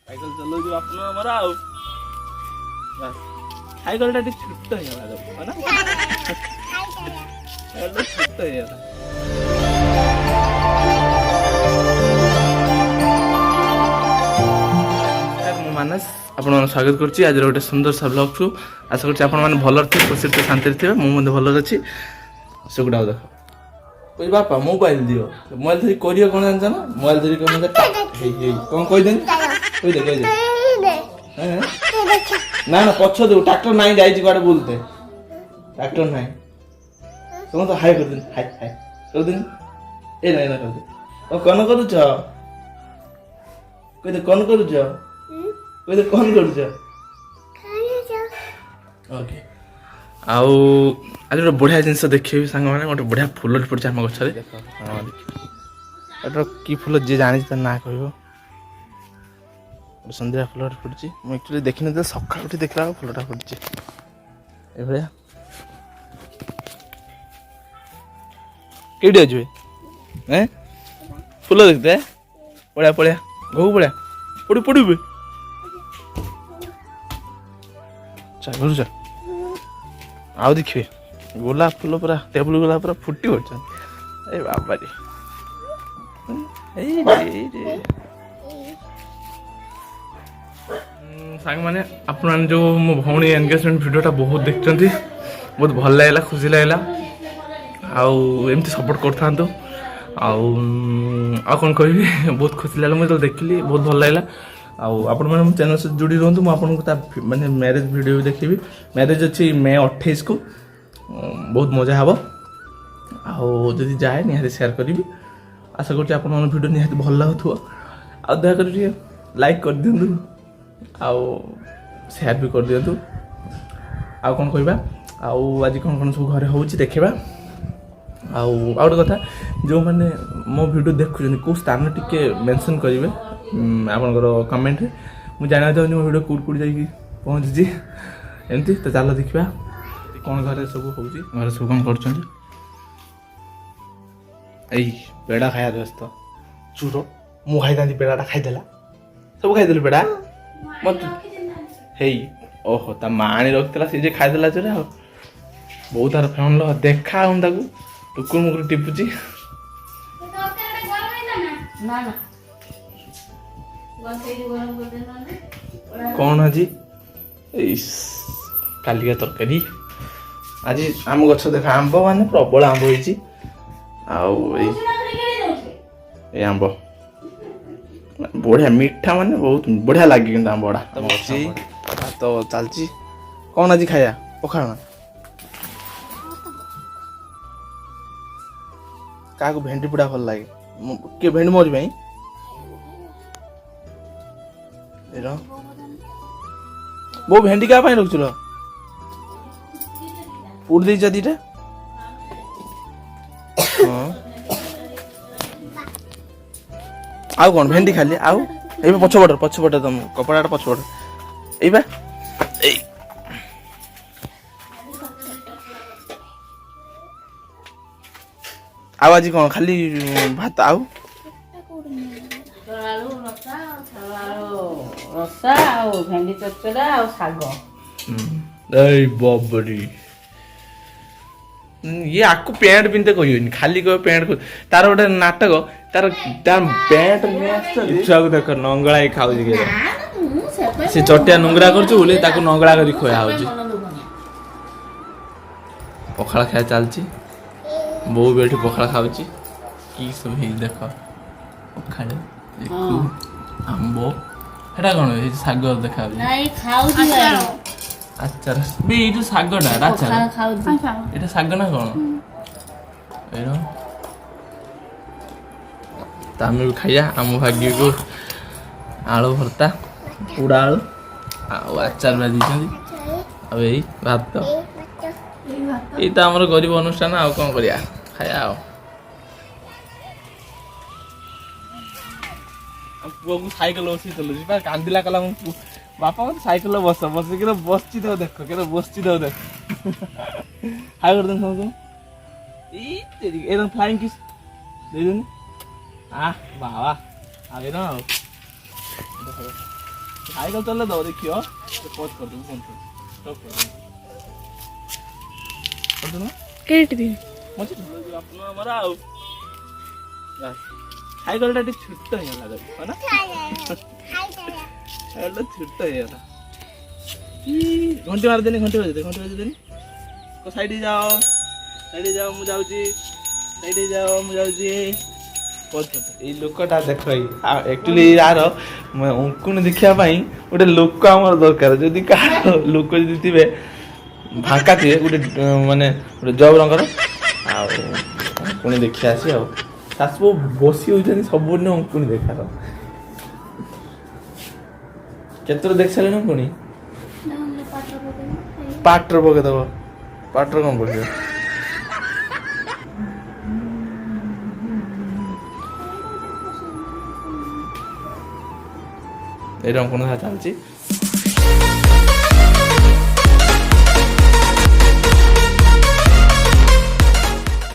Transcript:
cycle चलो जो अपना हमारा आओ साइकिल टा छोट है ना छोट है मानस आपण स्वागत करुच्ची आज गोटे सुंदर सा ब्लॉग को आशा करुच्ची आपण मैंने भल थे खुशी थे शांति थे मुझे भल अच्छी सेगुड़ा देख कोई बापा मोबाइल दियो मोबाइल धरी करियो कौन जानछ ना मोबाइल धरी कौन कौन कह दे ना ना पछ दे ट्रैक्टर नहीं जाई गाड़ी बोलते ट्रैक्टर नहीं तुम तो हाय कर दिन हाय हाय कर दिन ए नहीं ना कर दे ओ कौन करूछ कोई दे कौन करूछ कोई दे कौन करूछ ओके आउ आज गोटे बढ़िया जिनस देखिए सांग मैंने गोटे बढ़िया फुल पड़े आम गचर कि फुल जी जानी ना कह संध्या फुल पड़ी मुझे देखनी सका उठी देखला फुलटा पड़ी भाया कईटे अच्छे फुल देखते पड़ा पड़ा घू पड़ा पड़ी पड़े घर जा आउ देखिए गोलाप फुल पूरा टेबुल गोलाप पूरा फुटी पड़ बाबा सांग मैंने आप जो मो भौणी एंगेजमेंट वीडियोटा बहुत देखते बहुत भल लगे खुशी लगे आमती सपोर्ट कर कौन कह बहुत खुशी लगे मुझे देखिली बहुत भल लगे आपण मैंने चैनल से जुड़ी रुहतु मुझे माने मैरिज वीडियो भी देखी मैरिज अच्छी मे 28 को बहुत मजा हे आदि जाए निहाती शेयर करी आशा कर वीडियो निहाती भल लगुव आकर लाइक कर दिंतु शेयर भी कर दिंतु कौन कहवा आज कौन कौन सब घरे हो देखा गोटे कथा जो मैंने मो वीडियो देखुं कौ स्थान टिके मेंशन करेंगे आपंकर कमेंट मुझे जानना चाहूँगी मो वीडियो कौट कौट जाकि पहुँची एमती तो चलो देखा कौन घर सब हो घर सब कौन कर पेड़ा खाया व्यस्त चूर मु खाई पेड़ाटा खाईदेला सब खाईदेलु पेड़ा मत हे ओहो ता माणी रखिला से जे खाईदेला चोरा बहुत तार फेन देखा हम ताकू टुकुर मुकुर टिपुची कौन आज कालिका तरकारी आज आम गछ देखा आंब मान प्रबल आंब होती आंब बढ़िया मीठा माने बहुत बढ़िया लगे कि आंब गुड़ा तो चलती कौन आज खाया पखाड़ क्या भेंडी पुड़ा भल लगे किए भेंडी मोरी भाई वो भेंडी क्या रखुल पुट दे दीटा आउ कौन भेंडी खाली आउ पछपट तुम कपड़ा पछपट एबा आज कौन खाली भात आउ रसा भेंडी चचड़ा शाग बाबरी ये आपको पैंट पिंधते कहनी खाली कह पैंट तार गोटे नाटक तार पैंट छुआ को देख नंगला खाऊ से चटिया नुंगरा कर नंगला कर खुआ हो पखाड़ खाया चलती बो भी ये पखाड़ खाऊ कि सब देख पखाड़ आंब हेटा कौन शाग देखा आचार ये शागटा आचार ये शाग ना कौन आम भी खाइया आम भाग्य को आलू भर्ता पोड़ा आलू आचार भी दी भात ये तो आम गरीब अनुष्ठान आ कौन करिया खाया पुआ को साइकिल बस चलुची कांदिला कला बापा मत साइकिल बस बस के बसची तो देख के बसची तो देख हाय कर देन समझ ई तेरी एकदम फ्लाइंग किस दे देन आ बाबा आगे ना ସାଇକେଲ ଚଲେଇ ଦବ ଦେଖିବ ପଜ କରିଦେବୁ ଫୋନ କରିଦେବୁ ଏଇଠି ଆପଣ ଆମର ଆଉ ସାଇକେଲଟା ଟିକେ ଛୋଟ ହେଇଗଲା ନା ସାଇକେଲଟା ଛୋଟ ହେଇଗଲା ଘଣ୍ଟି ମାରିଦେନି ଘଣ୍ଟି ବାଜିଦେନି ସାଇଡ୍ ଯାଅ ମୁଁ ଯାଉଛି ସାଇଡ୍ ଯାଅ ମୁଁ ଯାଉଛି ଏଇ ଲୋକଟା ଦେଖ ଆକ୍ଚୁଆଲି ୟାର ଅଙ୍କୁନି ଦେଖିବା ପାଇଁ ଗୋଟେ ଲୋକ ଆମର ଦରକାର ଯଦି କାହାର ଲୋକ ଯଦି ଥିବେ ଫାଙ୍କା ଥିବେ ଗୋଟେ ମାନେ ଗୋଟେ ଜବ୍ ରଙ୍ଗର ଆଉ ଅଙ୍କୁନି ଦେଖି ଆସି ଆଉ ଶାଶୁ ବସି ହଉଛନ୍ତି ସବୁଦିନ ଅଙ୍କୁନି ଦେଖାର କେତେଥର ଦେଖି ସାରିଲେଣି ଅଙ୍କୁନି ପାଟର ପକେଇଦବ ପାଟର କ'ଣ ପକେଇବ ଏଇଟା ଅଙ୍କୁନି ଚାଲିଛି